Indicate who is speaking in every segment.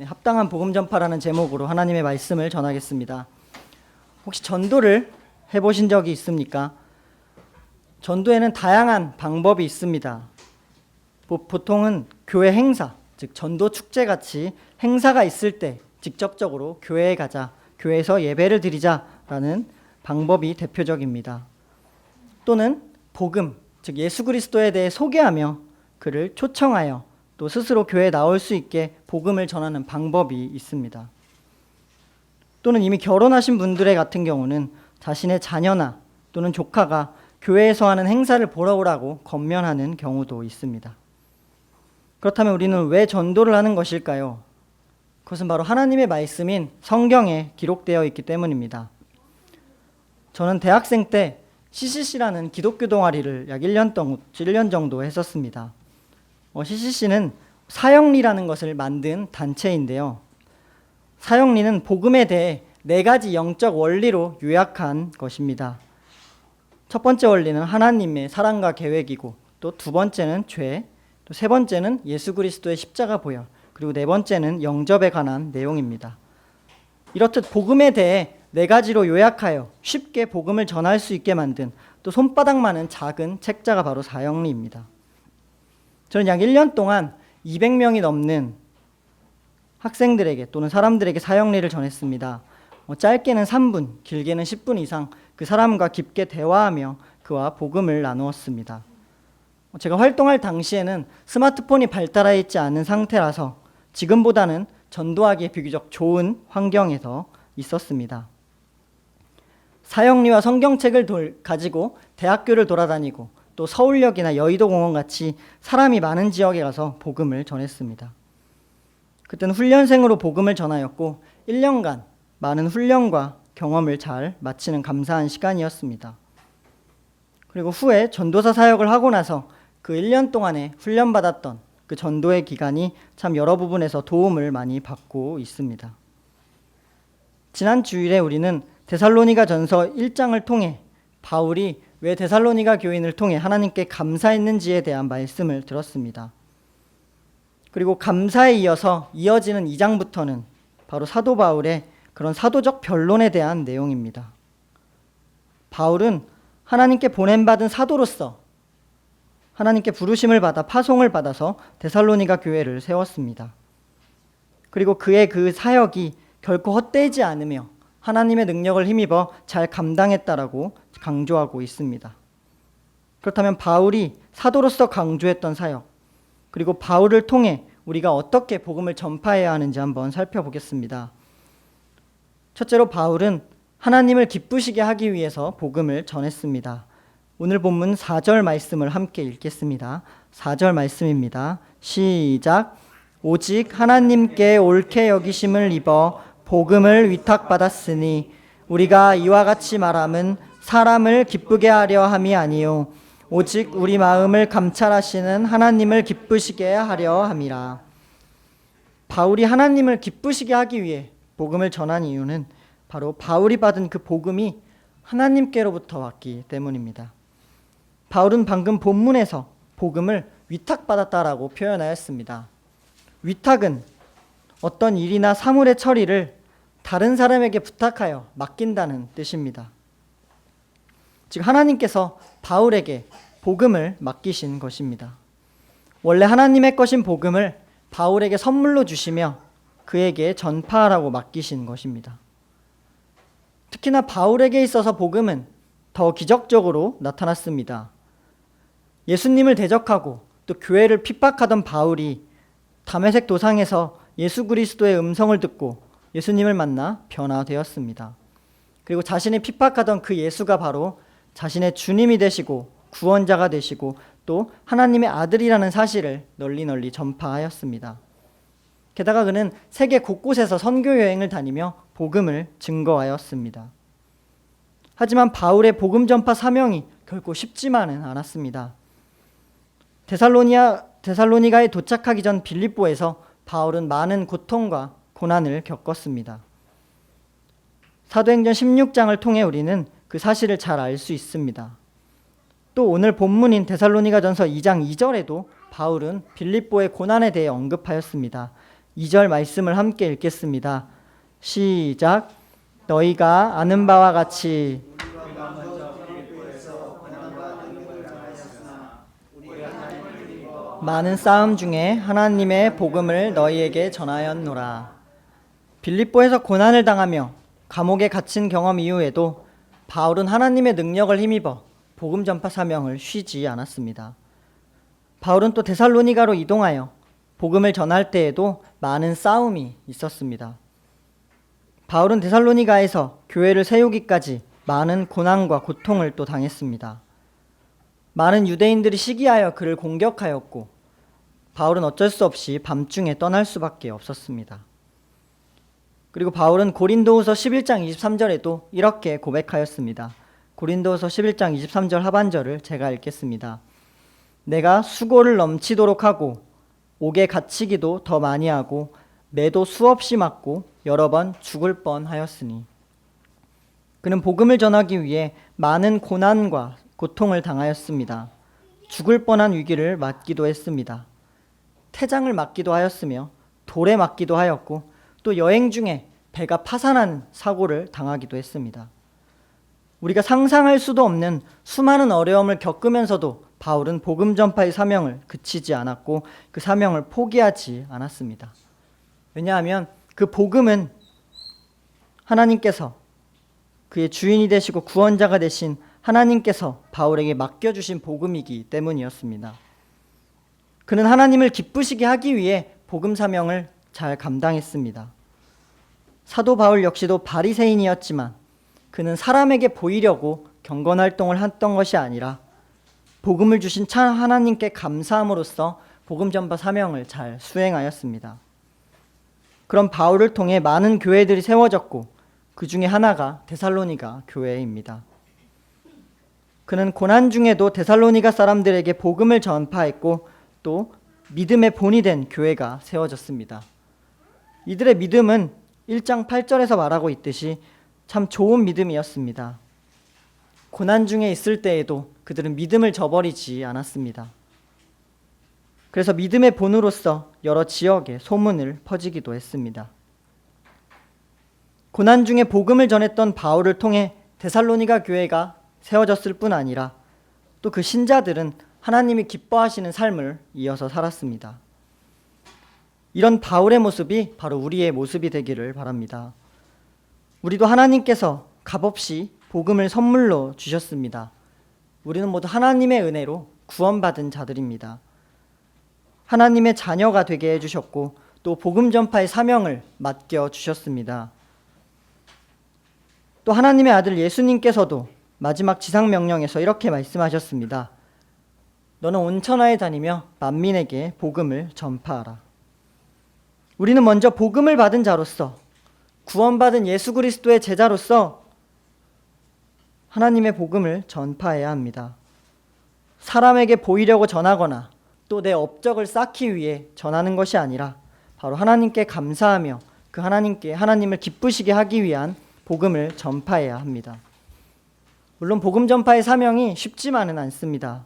Speaker 1: 합당한 복음 전파라는 제목으로 하나님의 말씀을 전하겠습니다. 혹시 전도를 해보신 적이 있습니까? 전도에는 다양한 방법이 있습니다. 보통은 교회 행사, 즉 전도 축제 같이 행사가 있을 때 직접적으로 교회에 가자, 교회에서 예배를 드리자라는 방법이 대표적입니다. 또는 복음, 즉 예수 그리스도에 대해 소개하며 그를 초청하여 또 스스로 교회에 나올 수 있게 복음을 전하는 방법이 있습니다. 또는 이미 결혼하신 분들의 같은 경우는 자신의 자녀나 또는 조카가 교회에서 하는 행사를 보러 오라고 권면하는 경우도 있습니다. 그렇다면 우리는 왜 전도를 하는 것일까요? 그것은 바로 하나님의 말씀인 성경에 기록되어 있기 때문입니다. 저는 대학생 때 CCC라는 기독교 동아리를 약 1년 정도 했었습니다. CCC는 사역리라는 것을 만든 단체인데요. 사역리는 복음에 대해 4가지 영적 원리로 요약한 것입니다. 첫 번째 원리는 하나님의 사랑과 계획이고, 또 두 번째는 죄, 또 세 번째는 예수 그리스도의 십자가 보혈, 그리고 네 번째는 영접에 관한 내용입니다. 이렇듯 복음에 대해 4가지로 요약하여 쉽게 복음을 전할 수 있게 만든 또 손바닥만한 작은 책자가 바로 사역리입니다. 저는 약 1년 동안 200명이 넘는 학생들에게 또는 사람들에게 사역리를 전했습니다. 짧게는 3분, 길게는 10분 이상 그 사람과 깊게 대화하며 그와 복음을 나누었습니다. 제가 활동할 당시에는 스마트폰이 발달해 있지 않은 상태라서 지금보다는 전도하기에 비교적 좋은 환경에서 있었습니다. 사역리와 성경책을 가지고 대학교를 돌아다니고 또 서울역이나 여의도공원 같이 사람이 많은 지역에 가서 복음을 전했습니다. 그때는 훈련생으로 복음을 전하였고 1년간 많은 훈련과 경험을 잘 마치는 감사한 시간이었습니다. 그리고 후에 전도사 사역을 하고 나서 그 1년 동안에 훈련받았던 그 전도의 기간이 참 여러 부분에서 도움을 많이 받고 있습니다. 지난 주일에 우리는 데살로니가 전서 1장을 통해 바울이 왜 데살로니가 교인을 통해 하나님께 감사했는지에 대한 말씀을 들었습니다. 그리고 감사에 이어서 이어지는 2장부터는 바로 사도 바울의 그런 사도적 변론에 대한 내용입니다. 바울은 하나님께 보냄받은 사도로서 하나님께 부르심을 받아 파송을 받아서 데살로니가 교회를 세웠습니다. 그리고 그의 그 사역이 결코 헛되지 않으며 하나님의 능력을 힘입어 잘 감당했다라고 강조하고 있습니다. 그렇다면 바울이 사도로서 강조했던 사역, 그리고 바울을 통해 우리가 어떻게 복음을 전파해야 하는지 한번 살펴보겠습니다. 첫째로 바울은 하나님을 기쁘시게 하기 위해서 복음을 전했습니다. 오늘 본문 4절 말씀을 함께 읽겠습니다. 4절 말씀입니다. 시작. 오직 하나님께 옳게 여기심을 입어 복음을 위탁받았으니 우리가 이와 같이 말함은 사람을 기쁘게 하려 함이 아니요 오직 우리 마음을 감찰하시는 하나님을 기쁘시게 하려 함이라. 바울이 하나님을 기쁘시게 하기 위해 복음을 전한 이유는 바로 바울이 받은 그 복음이 하나님께로부터 왔기 때문입니다. 바울은 방금 본문에서 복음을 위탁받았다라고 표현하였습니다. 위탁은 어떤 일이나 사물의 처리를 다른 사람에게 부탁하여 맡긴다는 뜻입니다. 즉 하나님께서 바울에게 복음을 맡기신 것입니다. 원래 하나님의 것인 복음을 바울에게 선물로 주시며 그에게 전파하라고 맡기신 것입니다. 특히나 바울에게 있어서 복음은 더 기적적으로 나타났습니다. 예수님을 대적하고 또 교회를 핍박하던 바울이 다메섹 도상에서 예수 그리스도의 음성을 듣고 예수님을 만나 변화되었습니다. 그리고 자신이 핍박하던 그 예수가 바로 자신의 주님이 되시고 구원자가 되시고 또 하나님의 아들이라는 사실을 널리 전파하였습니다. 게다가 그는 세계 곳곳에서 선교 여행을 다니며 복음을 증거하였습니다. 하지만 바울의 복음 전파 사명이 결코 쉽지만은 않았습니다. 데살로니가에 도착하기 전 빌립보에서 바울은 많은 고통과 고난을 겪었습니다. 사도행전 16장을 통해 우리는 그 사실을 잘 알 수 있습니다. 또 오늘 본문인 데살로니가전서 2장 2절에도 바울은 빌립보의 고난에 대해 언급하였습니다. 2절 말씀을 함께 읽겠습니다. 시작. 너희가 아는 바와 같이 많은 싸움 중에 하나님의 복음을 너희에게 전하였노라. 빌립보에서 고난을 당하며 감옥에 갇힌 경험 이후에도 바울은 하나님의 능력을 힘입어 복음 전파 사명을 쉬지 않았습니다. 바울은 또 데살로니가로 이동하여 복음을 전할 때에도 많은 싸움이 있었습니다. 바울은 데살로니가에서 교회를 세우기까지 많은 고난과 고통을 또 당했습니다. 많은 유대인들이 시기하여 그를 공격하였고 바울은 어쩔 수 없이 밤중에 떠날 수밖에 없었습니다. 그리고 바울은 고린도후서 11장 23절에도 이렇게 고백하였습니다. 고린도후서 11장 23절 하반절을 제가 읽겠습니다. 내가 수고를 넘치도록 하고 옥에 갇히기도 더 많이 하고 매도 수없이 맞고 여러 번 죽을 뻔하였으니. 그는 복음을 전하기 위해 많은 고난과 고통을 당하였습니다. 죽을 뻔한 위기를 맞기도 했습니다. 태장을 맞기도 하였으며 돌에 맞기도 하였고 또 여행 중에 배가 파산한 사고를 당하기도 했습니다. 우리가 상상할 수도 없는 수많은 어려움을 겪으면서도 바울은 복음 전파의 사명을 그치지 않았고 그 사명을 포기하지 않았습니다. 왜냐하면 그 복음은 하나님께서 그의 주인이 되시고 구원자가 되신 하나님께서 바울에게 맡겨주신 복음이기 때문이었습니다. 그는 하나님을 기쁘시게 하기 위해 복음 사명을 잘 감당했습니다. 사도 바울 역시도 바리새인이었지만 그는 사람에게 보이려고 경건 활동을 했던 것이 아니라 복음을 주신 참 하나님께 감사함으로써 복음 전파 사명을 잘 수행하였습니다. 그럼 바울을 통해 많은 교회들이 세워졌고 그 중에 하나가 데살로니가 교회입니다. 그는 고난 중에도 데살로니가 사람들에게 복음을 전파했고 또 믿음의 본이 된 교회가 세워졌습니다. 이들의 믿음은 1장 8절에서 말하고 있듯이 참 좋은 믿음이었습니다. 고난 중에 있을 때에도 그들은 믿음을 저버리지 않았습니다. 그래서 믿음의 본으로서 여러 지역에 소문을 퍼지기도 했습니다. 고난 중에 복음을 전했던 바울을 통해 데살로니가 교회가 세워졌을 뿐 아니라 또 그 신자들은 하나님이 기뻐하시는 삶을 이어서 살았습니다. 이런 바울의 모습이 바로 우리의 모습이 되기를 바랍니다. 우리도 하나님께서 값없이 복음을 선물로 주셨습니다. 우리는 모두 하나님의 은혜로 구원받은 자들입니다. 하나님의 자녀가 되게 해주셨고 또 복음 전파의 사명을 맡겨주셨습니다. 또 하나님의 아들 예수님께서도 마지막 지상명령에서 이렇게 말씀하셨습니다. 너는 온 천하에 다니며 만민에게 복음을 전파하라. 우리는 먼저 복음을 받은 자로서 구원받은 예수 그리스도의 제자로서 하나님의 복음을 전파해야 합니다. 사람에게 보이려고 전하거나 또 내 업적을 쌓기 위해 전하는 것이 아니라 바로 하나님께 감사하며 그 하나님을 기쁘시게 하기 위한 복음을 전파해야 합니다. 물론 복음 전파의 사명이 쉽지만은 않습니다.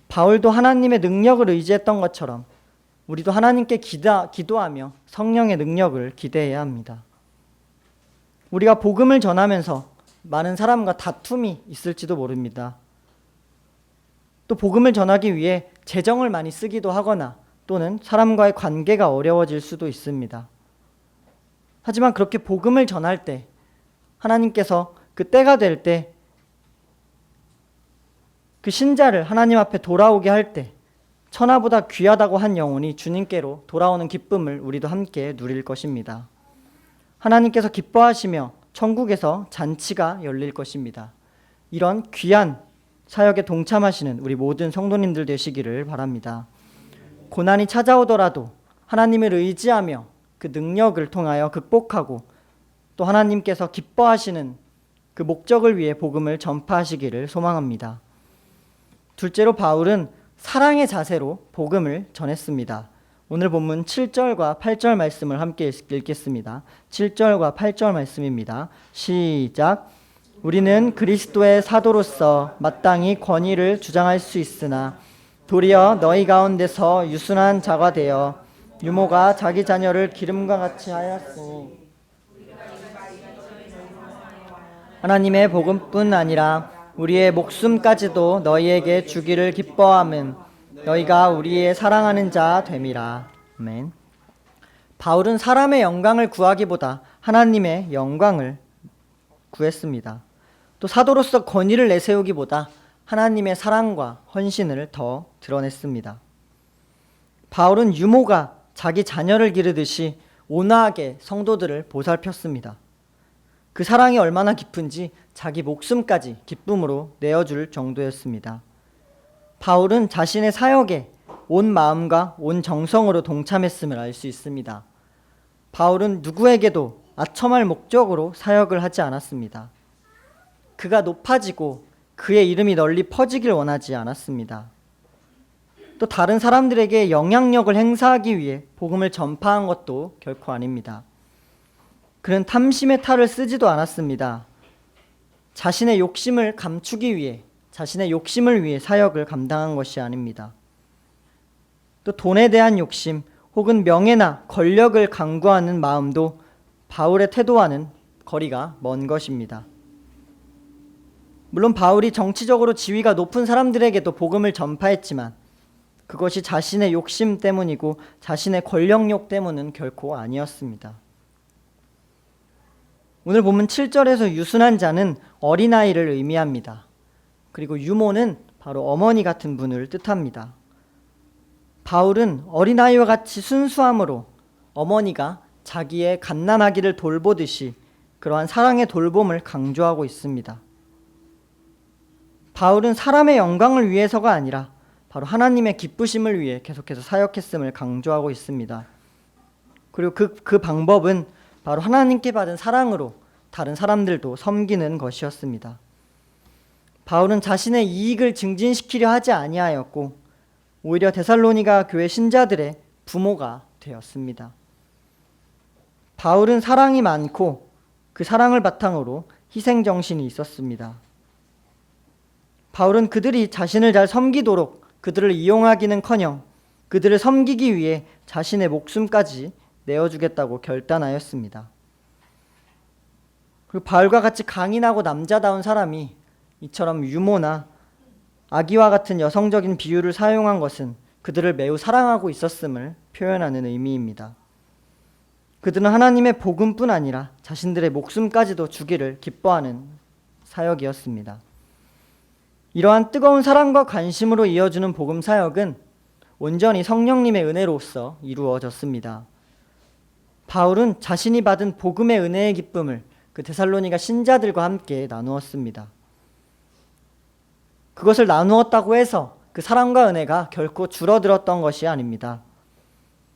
Speaker 1: 바울도 하나님의 능력을 의지했던 것처럼 우리도 하나님께 기도하며 성령의 능력을 기대해야 합니다. 우리가 복음을 전하면서 많은 사람과 다툼이 있을지도 모릅니다. 또 복음을 전하기 위해 재정을 많이 쓰기도 하거나 또는 사람과의 관계가 어려워질 수도 있습니다. 하지만 그렇게 복음을 전할 때 하나님께서 그 때가 될 때 그 신자를 하나님 앞에 돌아오게 할 때 천하보다 귀하다고 한 영혼이 주님께로 돌아오는 기쁨을 우리도 함께 누릴 것입니다. 하나님께서 기뻐하시며 천국에서 잔치가 열릴 것입니다. 이런 귀한 사역에 동참하시는 우리 모든 성도님들 되시기를 바랍니다. 고난이 찾아오더라도 하나님을 의지하며 그 능력을 통하여 극복하고 또 하나님께서 기뻐하시는 그 목적을 위해 복음을 전파하시기를 소망합니다. 둘째로 바울은 사랑의 자세로 복음을 전했습니다. 오늘 본문 7절과 8절 말씀을 함께 읽겠습니다. 7절과 8절 말씀입니다. 시작. 우리는 그리스도의 사도로서 마땅히 권위를 주장할 수 있으나 도리어 너희 가운데서 유순한 자가 되어 유모가 자기 자녀를 기름과 같이 하였으니 하나님의 복음뿐 아니라 우리의 목숨까지도 너희에게 주기를 기뻐함은 너희가 우리의 사랑하는 자 됨이라. 아멘. 바울은 사람의 영광을 구하기보다 하나님의 영광을 구했습니다. 또 사도로서 권위를 내세우기보다 하나님의 사랑과 헌신을 더 드러냈습니다. 바울은 유모가 자기 자녀를 기르듯이 온화하게 성도들을 보살폈습니다. 그 사랑이 얼마나 깊은지 자기 목숨까지 기쁨으로 내어줄 정도였습니다. 바울은 자신의 사역에 온 마음과 온 정성으로 동참했음을 알 수 있습니다. 바울은 누구에게도 아첨할 목적으로 사역을 하지 않았습니다. 그가 높아지고 그의 이름이 널리 퍼지길 원하지 않았습니다. 또 다른 사람들에게 영향력을 행사하기 위해 복음을 전파한 것도 결코 아닙니다. 그는 탐심의 탈을 쓰지도 않았습니다. 자신의 욕심을 감추기 위해, 자신의 욕심을 위해 사역을 감당한 것이 아닙니다. 또 돈에 대한 욕심 혹은 명예나 권력을 강구하는 마음도 바울의 태도와는 거리가 먼 것입니다. 물론 바울이 정치적으로 지위가 높은 사람들에게도 복음을 전파했지만 그것이 자신의 욕심 때문이고 자신의 권력욕 때문은 결코 아니었습니다. 오늘 본문 7절에서 유순한 자는 어린아이를 의미합니다. 그리고 유모는 바로 어머니 같은 분을 뜻합니다. 바울은 어린아이와 같이 순수함으로 어머니가 자기의 갓난아기를 돌보듯이 그러한 사랑의 돌봄을 강조하고 있습니다. 바울은 사람의 영광을 위해서가 아니라 바로 하나님의 기쁘심을 위해 계속해서 사역했음을 강조하고 있습니다. 그리고 그 방법은 바로 하나님께 받은 사랑으로 다른 사람들도 섬기는 것이었습니다. 바울은 자신의 이익을 증진시키려 하지 아니하였고 오히려 데살로니가 교회 신자들의 부모가 되었습니다. 바울은 사랑이 많고 그 사랑을 바탕으로 희생정신이 있었습니다. 바울은 그들이 자신을 잘 섬기도록 그들을 이용하기는커녕 그들을 섬기기 위해 자신의 목숨까지 내어주겠다고 결단하였습니다. 그리고 바울과 같이 강인하고 남자다운 사람이 이처럼 유모나 아기와 같은 여성적인 비유를 사용한 것은 그들을 매우 사랑하고 있었음을 표현하는 의미입니다. 그들은 하나님의 복음뿐 아니라 자신들의 목숨까지도 주기를 기뻐하는 사역이었습니다. 이러한 뜨거운 사랑과 관심으로 이어주는 복음 사역은 온전히 성령님의 은혜로서 이루어졌습니다. 바울은 자신이 받은 복음의 은혜의 기쁨을 그 데살로니가 신자들과 함께 나누었습니다. 그것을 나누었다고 해서 그 사랑과 은혜가 결코 줄어들었던 것이 아닙니다.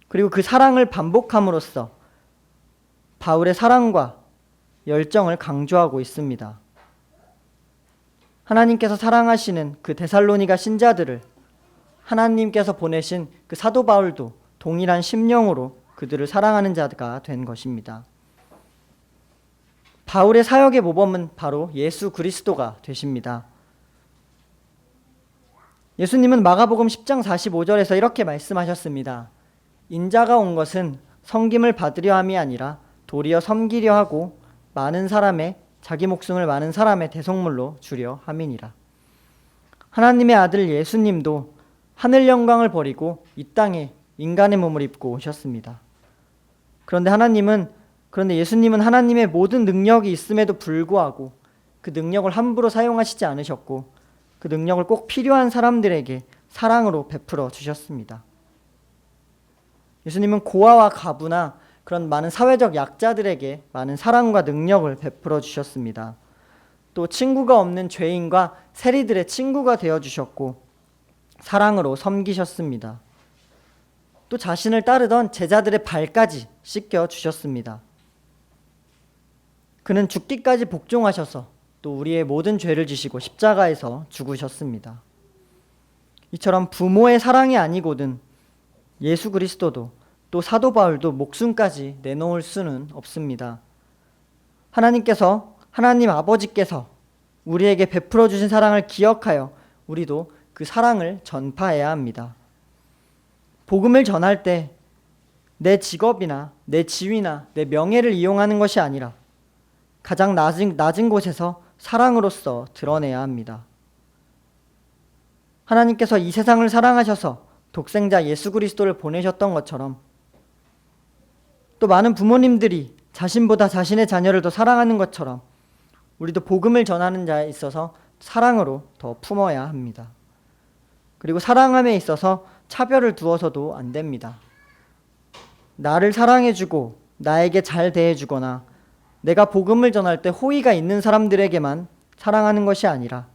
Speaker 1: 그리고 그 사랑을 반복함으로써 바울의 사랑과 열정을 강조하고 있습니다. 하나님께서 사랑하시는 그 데살로니가 신자들을 하나님께서 보내신 그 사도 바울도 동일한 심령으로 그들을 사랑하는 자가 된 것입니다. 바울의 사역의 모범은 바로 예수 그리스도가 되십니다. 예수님은 마가복음 10장 45절에서 이렇게 말씀하셨습니다. 인자가 온 것은 섬김을 받으려 함이 아니라 도리어 섬기려 하고 자기 목숨을 많은 사람의 대속물로 주려 함이니라. 하나님의 아들 예수님도 하늘 영광을 버리고 이 땅에 인간의 몸을 입고 오셨습니다. 그런데 예수님은 하나님의 모든 능력이 있음에도 불구하고 그 능력을 함부로 사용하시지 않으셨고 그 능력을 꼭 필요한 사람들에게 사랑으로 베풀어 주셨습니다. 예수님은 고아와 가부나 그런 많은 사회적 약자들에게 많은 사랑과 능력을 베풀어 주셨습니다. 또 친구가 없는 죄인과 세리들의 친구가 되어 주셨고 사랑으로 섬기셨습니다. 또 자신을 따르던 제자들의 발까지 씻겨 주셨습니다. 그는 죽기까지 복종하셔서 또 우리의 모든 죄를 지시고 십자가에서 죽으셨습니다. 이처럼 부모의 사랑이 아니고든 예수 그리스도도 또 사도 바울도 목숨까지 내놓을 수는 없습니다. 하나님 아버지께서 우리에게 베풀어 주신 사랑을 기억하여 우리도 그 사랑을 전파해야 합니다. 복음을 전할 때 내 직업이나 내 지위나 내 명예를 이용하는 것이 아니라 가장 낮은 곳에서 사랑으로서 드러내야 합니다. 하나님께서 이 세상을 사랑하셔서 독생자 예수 그리스도를 보내셨던 것처럼 또 많은 부모님들이 자신보다 자신의 자녀를 더 사랑하는 것처럼 우리도 복음을 전하는 자에 있어서 사랑으로 더 품어야 합니다. 그리고 사랑함에 있어서 차별을 두어서도 안 됩니다. 나를 사랑해주고 나에게 잘 대해주거나 내가 복음을 전할 때 호의가 있는 사람들에게만 사랑하는 것이 아니라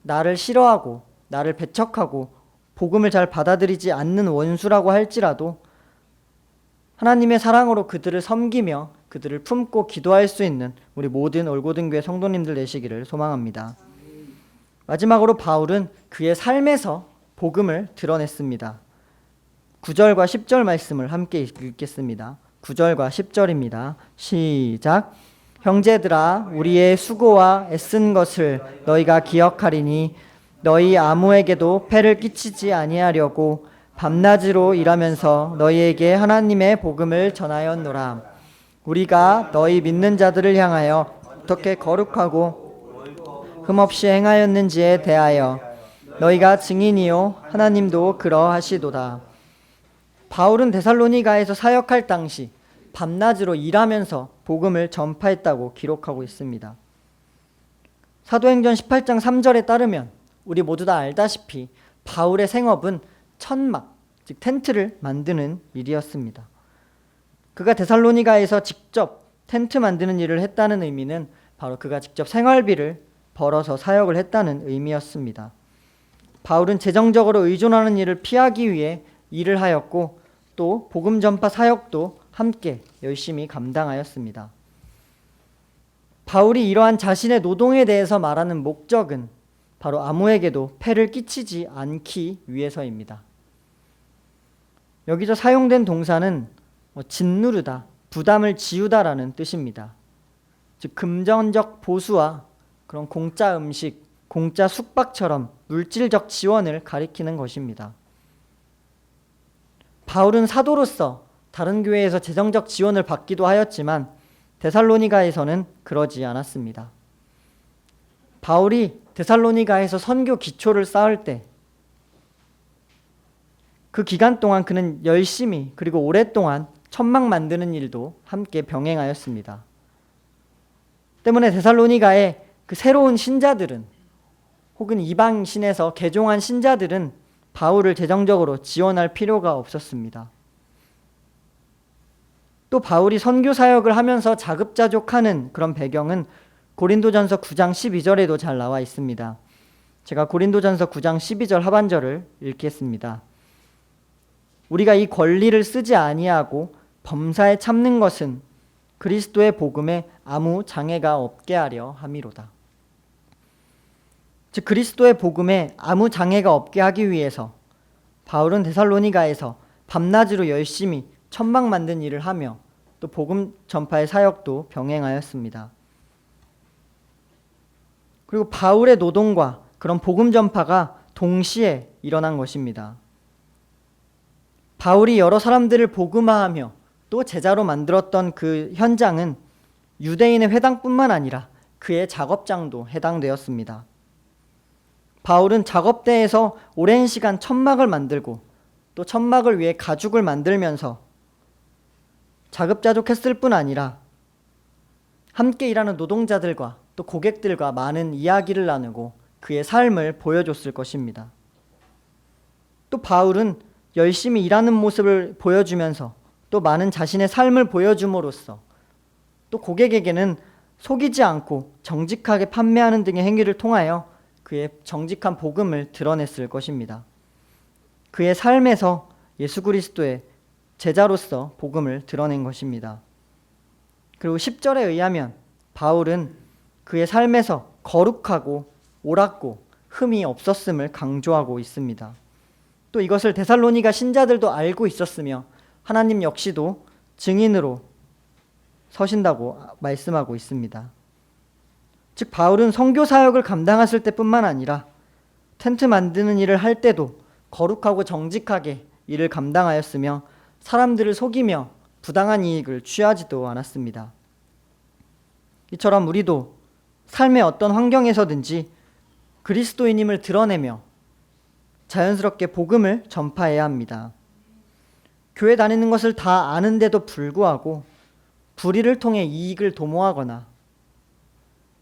Speaker 1: 나를 싫어하고 나를 배척하고 복음을 잘 받아들이지 않는 원수라고 할지라도 하나님의 사랑으로 그들을 섬기며 그들을 품고 기도할 수 있는 우리 모든 올고등교회 성도님들 되시기를 소망합니다. 마지막으로 바울은 그의 삶에서 복음을 드러냈습니다. 9절과 10절 말씀을 함께 읽겠습니다. 9절과 10절입니다. 시작. 형제들아, 우리의 수고와 애쓴 것을 너희가 기억하리니 너희 아무에게도 폐를 끼치지 아니하려고 밤낮으로 일하면서 너희에게 하나님의 복음을 전하였노라. 우리가 너희 믿는 자들을 향하여 어떻게 거룩하고 흠없이 행하였는지에 대하여 너희가 증인이요 하나님도 그러하시도다. 바울은 데살로니가에서 사역할 당시 밤낮으로 일하면서 복음을 전파했다고 기록하고 있습니다. 사도행전 18장 3절에 따르면 우리 모두 다 알다시피 바울의 생업은 천막, 즉 텐트를 만드는 일이었습니다. 그가 데살로니가에서 직접 텐트 만드는 일을 했다는 의미는 바로 그가 직접 생활비를 벌어서 사역을 했다는 의미였습니다. 바울은 재정적으로 의존하는 일을 피하기 위해 일을 하였고 또 복음 전파 사역도 함께 열심히 감당하였습니다. 바울이 이러한 자신의 노동에 대해서 말하는 목적은 바로 아무에게도 폐를 끼치지 않기 위해서입니다. 여기서 사용된 동사는 짓누르다, 부담을 지우다라는 뜻입니다. 즉 금전적 보수와 그런 공짜 음식, 공짜 숙박처럼 물질적 지원을 가리키는 것입니다. 바울은 사도로서 다른 교회에서 재정적 지원을 받기도 하였지만 데살로니가에서는 그러지 않았습니다. 바울이 데살로니가에서 선교 기초를 쌓을 때 그 기간 동안 그는 열심히 그리고 오랫동안 천막 만드는 일도 함께 병행하였습니다. 때문에 데살로니가의 그 새로운 신자들은 혹은 이방신에서 개종한 신자들은 바울을 재정적으로 지원할 필요가 없었습니다. 또 바울이 선교 사역을 하면서 자급자족하는 그런 배경은 고린도전서 9장 12절에도 잘 나와 있습니다. 제가 고린도전서 9장 12절 하반절을 읽겠습니다. 우리가 이 권리를 쓰지 아니하고 범사에 참는 것은 그리스도의 복음에 아무 장애가 없게 하려 함이로다. 즉 그리스도의 복음에 아무 장애가 없게 하기 위해서 바울은 데살로니가에서 밤낮으로 열심히 천막 만든 일을 하며 또 복음 전파의 사역도 병행하였습니다. 그리고 바울의 노동과 그런 복음 전파가 동시에 일어난 것입니다. 바울이 여러 사람들을 복음화하며 또 제자로 만들었던 그 현장은 유대인의 회당뿐만 아니라 그의 작업장도 해당되었습니다. 바울은 작업대에서 오랜 시간 천막을 만들고 또 천막을 위해 가죽을 만들면서 자급자족했을 뿐 아니라 함께 일하는 노동자들과 또 고객들과 많은 이야기를 나누고 그의 삶을 보여줬을 것입니다. 또 바울은 열심히 일하는 모습을 보여주면서 또 많은 자신의 삶을 보여줌으로써 또 고객에게는 속이지 않고 정직하게 판매하는 등의 행위를 통하여 그의 정직한 복음을 드러냈을 것입니다. 그의 삶에서 예수 그리스도의 제자로서 복음을 드러낸 것입니다. 그리고 10절에 의하면 바울은 그의 삶에서 거룩하고 옳았고 흠이 없었음을 강조하고 있습니다. 또 이것을 데살로니가 신자들도 알고 있었으며 하나님 역시도 증인으로 서신다고 말씀하고 있습니다. 즉 바울은 선교 사역을 감당했을 때뿐만 아니라 텐트 만드는 일을 할 때도 거룩하고 정직하게 일을 감당하였으며 사람들을 속이며 부당한 이익을 취하지도 않았습니다. 이처럼 우리도 삶의 어떤 환경에서든지 그리스도인임을 드러내며 자연스럽게 복음을 전파해야 합니다. 교회 다니는 것을 다 아는데도 불구하고 불의를 통해 이익을 도모하거나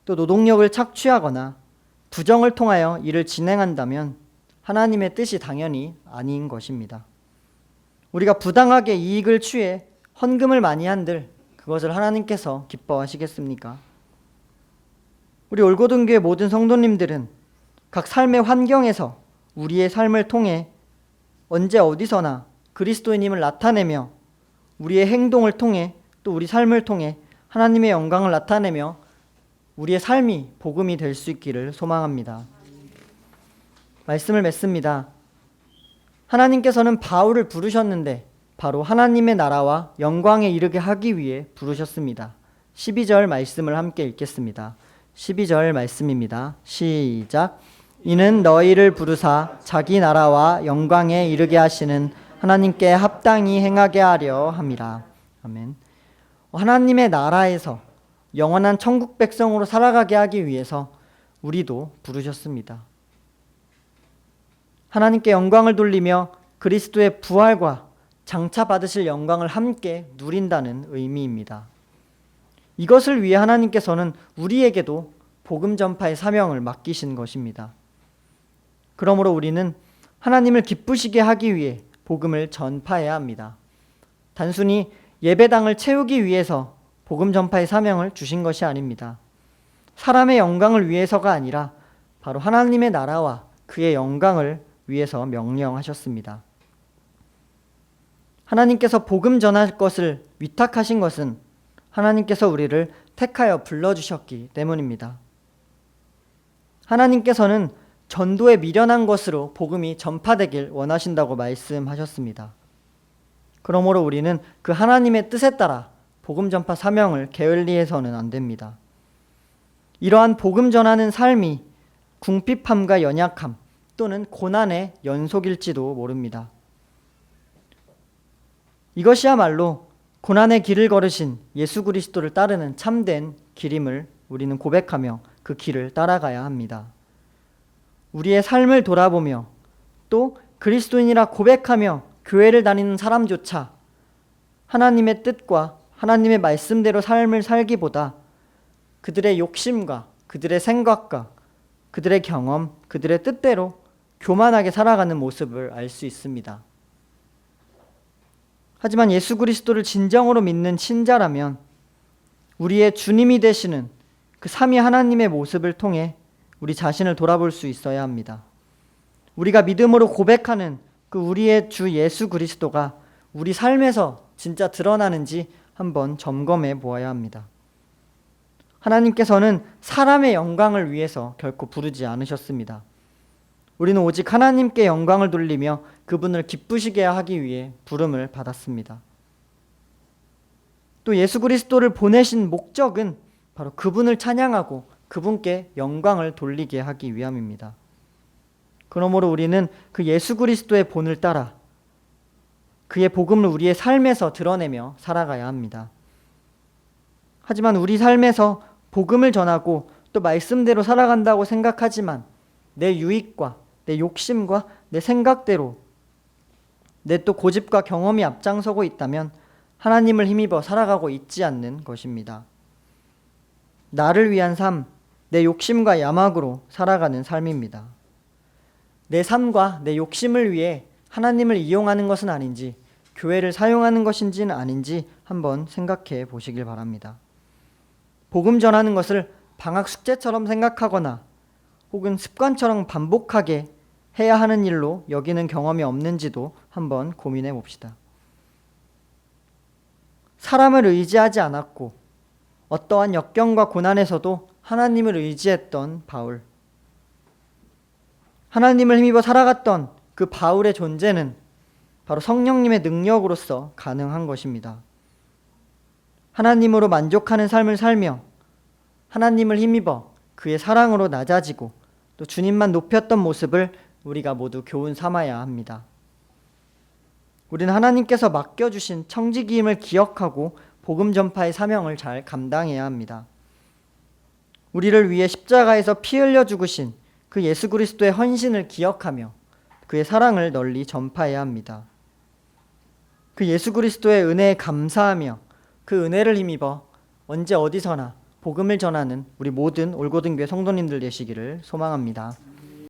Speaker 1: 또 노동력을 착취하거나 부정을 통하여 일을 진행한다면 하나님의 뜻이 당연히 아닌 것입니다. 우리가 부당하게 이익을 취해 헌금을 많이 한들 그것을 하나님께서 기뻐하시겠습니까? 우리 올고등교회 모든 성도님들은 각 삶의 환경에서 우리의 삶을 통해 언제 어디서나 그리스도인임을 나타내며 우리의 행동을 통해 또 우리 삶을 통해 하나님의 영광을 나타내며 우리의 삶이 복음이 될 수 있기를 소망합니다. 말씀을 맺습니다. 하나님께서는 바울을 부르셨는데 바로 하나님의 나라와 영광에 이르게 하기 위해 부르셨습니다. 12절 말씀을 함께 읽겠습니다. 12절 말씀입니다. 시작. 이는 너희를 부르사 자기 나라와 영광에 이르게 하시는 하나님께 합당히 행하게 하려 함이라. 아멘. 하나님의 나라에서 영원한 천국 백성으로 살아가게 하기 위해서 우리도 부르셨습니다. 하나님께 영광을 돌리며 그리스도의 부활과 장차 받으실 영광을 함께 누린다는 의미입니다. 이것을 위해 하나님께서는 우리에게도 복음 전파의 사명을 맡기신 것입니다. 그러므로 우리는 하나님을 기쁘시게 하기 위해 복음을 전파해야 합니다. 단순히 예배당을 채우기 위해서 복음 전파의 사명을 주신 것이 아닙니다. 사람의 영광을 위해서가 아니라 바로 하나님의 나라와 그의 영광을 위해서 명령하셨습니다. 하나님께서 복음 전할 것을 위탁하신 것은 하나님께서 우리를 택하여 불러주셨기 때문입니다. 하나님께서는 전도에 미련한 것으로 복음이 전파되길 원하신다고 말씀하셨습니다. 그러므로 우리는 그 하나님의 뜻에 따라 복음 전파 사명을 게을리해서는 안 됩니다. 이러한 복음 전하는 삶이 궁핍함과 연약함 또는 고난의 연속일지도 모릅니다. 이것이야말로 고난의 길을 걸으신 예수 그리스도를 따르는 참된 길임을 우리는 고백하며 그 길을 따라가야 합니다. 우리의 삶을 돌아보며 또 그리스도인이라 고백하며 교회를 다니는 사람조차 하나님의 뜻과 하나님의 말씀대로 삶을 살기보다 그들의 욕심과 그들의 생각과 그들의 경험, 그들의 뜻대로 교만하게 살아가는 모습을 알 수 있습니다. 하지만 예수 그리스도를 진정으로 믿는 신자라면 우리의 주님이 되시는 그 삼위 하나님의 모습을 통해 우리 자신을 돌아볼 수 있어야 합니다. 우리가 믿음으로 고백하는 그 우리의 주 예수 그리스도가 우리 삶에서 진짜 드러나는지 한번 점검해 보아야 합니다. 하나님께서는 사람의 영광을 위해서 결코 부르지 않으셨습니다. 우리는 오직 하나님께 영광을 돌리며 그분을 기쁘시게 하기 위해 부름을 받았습니다. 또 예수 그리스도를 보내신 목적은 바로 그분을 찬양하고 그분께 영광을 돌리게 하기 위함입니다. 그러므로 우리는 그 예수 그리스도의 본을 따라 그의 복음을 우리의 삶에서 드러내며 살아가야 합니다. 하지만 우리 삶에서 복음을 전하고 또 말씀대로 살아간다고 생각하지만 내 유익과 내 욕심과 내 생각대로 내 또 고집과 경험이 앞장서고 있다면 하나님을 힘입어 살아가고 있지 않는 것입니다. 나를 위한 삶, 내 욕심과 야망으로 살아가는 삶입니다. 내 삶과 내 욕심을 위해 하나님을 이용하는 것은 아닌지 교회를 사용하는 것인지는 아닌지 한번 생각해 보시길 바랍니다. 복음 전하는 것을 방학 숙제처럼 생각하거나 혹은 습관처럼 반복하게 해야 하는 일로 여기는 경험이 없는지도 한번 고민해 봅시다. 사람을 의지하지 않았고 어떠한 역경과 고난에서도 하나님을 의지했던 바울. 하나님을 힘입어 살아갔던 그 바울의 존재는 바로 성령님의 능력으로서 가능한 것입니다. 하나님으로 만족하는 삶을 살며 하나님을 힘입어 그의 사랑으로 낮아지고 또 주님만 높였던 모습을 우리가 모두 교훈 삼아야 합니다. 우리는 하나님께서 맡겨주신 청지기임을 기억하고 복음 전파의 사명을 잘 감당해야 합니다. 우리를 위해 십자가에서 피 흘려 죽으신 그 예수 그리스도의 헌신을 기억하며 그의 사랑을 널리 전파해야 합니다. 그 예수 그리스도의 은혜에 감사하며 그 은혜를 힘입어 언제 어디서나 복음을 전하는 우리 모든 올고등교회 성도님들 되시기를 소망합니다.